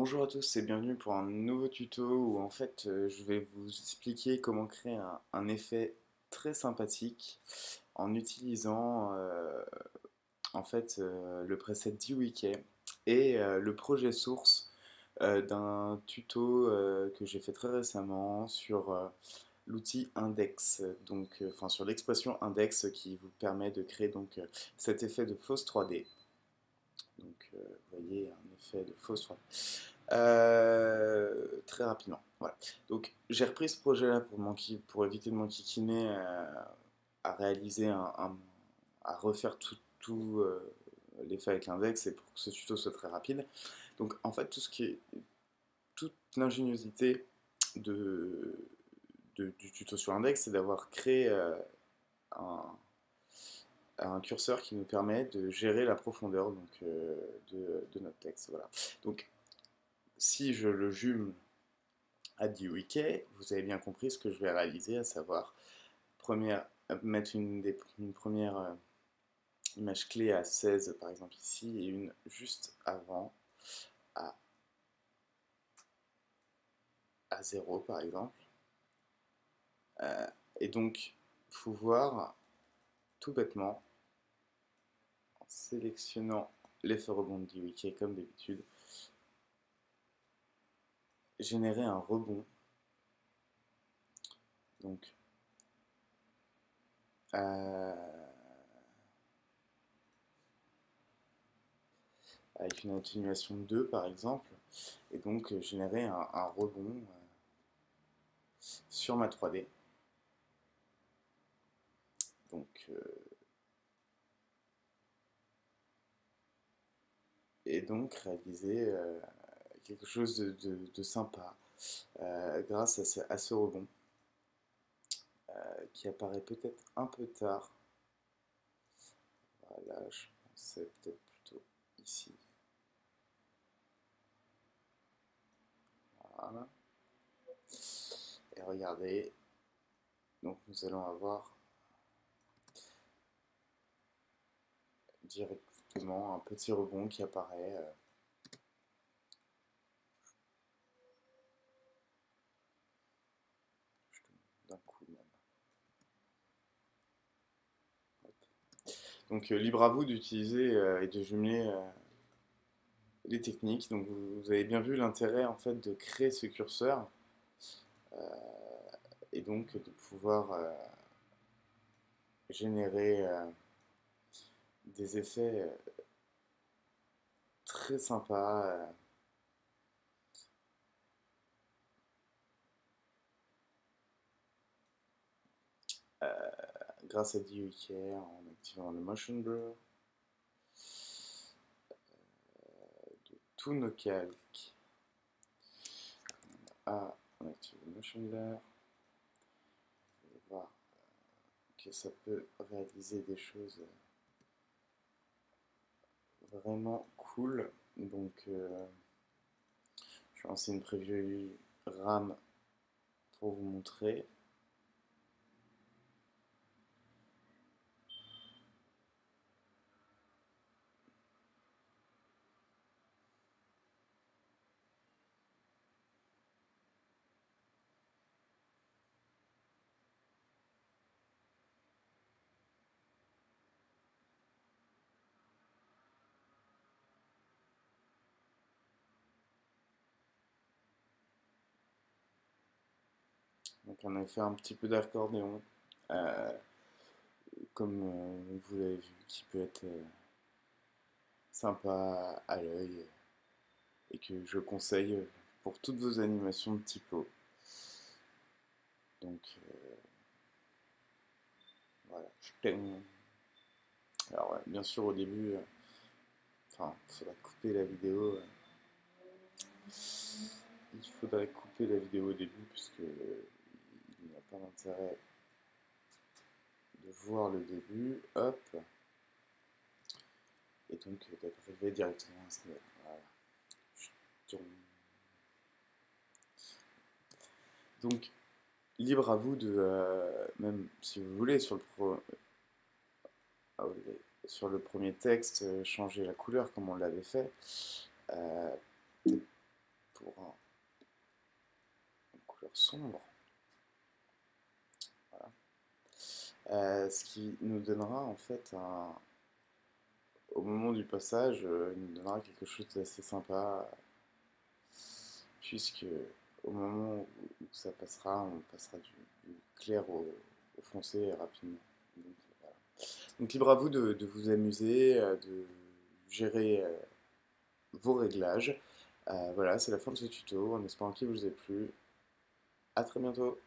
Bonjour à tous et bienvenue pour un nouveau tuto où en fait je vais vous expliquer comment créer un effet très sympathique en utilisant le preset DWK et le projet source d'un tuto que j'ai fait très récemment sur l'outil index, enfin sur l'expression index qui vous permet de créer cet effet de fausse 3D. Vous voyez un effet de fausse 3D. Très rapidement. Voilà. Donc j'ai repris ce projet-là pour éviter de m'enquiquiner à réaliser à refaire tout l'effet avec l'index et pour que ce tuto soit très rapide. Donc en fait toute l'ingéniosité de, du tuto sur l'index, c'est d'avoir créé un, un curseur qui nous permet de gérer la profondeur de notre texte. Voilà. Donc si je le jume à DWK, vous avez bien compris ce que je vais réaliser, à savoir mettre une première image clé à 16 par exemple ici et une juste avant à, à 0 par exemple. Et donc, il faut voir tout bêtement, en sélectionnant l'effet rebond de DWK comme d'habitude, générer un rebond. Donc, avec une atténuation de 2 par exemple, et donc générer un rebond sur ma 3D. Donc, et donc réaliser quelque chose de sympa grâce à ce rebond qui apparaît peut-être un peu tard. Voilà, je pensais peut-être plutôt ici. Voilà. Et regardez, donc nous allons avoir directement un petit rebond qui apparaît. D'un coup même. Donc libre à vous d'utiliser et de jumeler les techniques. Donc vous avez bien vu l'intérêt en fait de créer ce curseur et donc de pouvoir générer des effets très sympas. Grâce à DWK en activant le motion blur de tous nos calques. On active le motion blur. Vous allez voir que ça peut réaliser des choses vraiment cool. Donc je vais lancer une preview RAM pour vous montrer. Donc on a fait un petit peu d'accordéon, euh, comme vous l'avez vu, qui peut être sympa à l'œil et que je conseille pour toutes vos animations de typo. Donc voilà. Alors bien sûr au début, enfin il faudra couper la vidéo. Il faudrait couper la vidéo au début puisque il n'y a pas d'intérêt de voir le début. Hop. Et donc d'arriver directement à ce niveau. Voilà. Je tourne. Donc libre à vous de, même si vous voulez, sur le premier texte, changer la couleur comme on l'avait fait. pour une couleur sombre. Voilà. Ce qui nous donnera en fait au moment du passage, il nous donnera quelque chose d'assez sympa, puisque au moment où ça passera, on passera du clair au foncé rapidement. Donc, voilà. Donc libre à vous de vous amuser, de gérer vos réglages. Voilà, c'est la fin de ce tuto, en espérant qu'il vous ait plu. A très bientôt.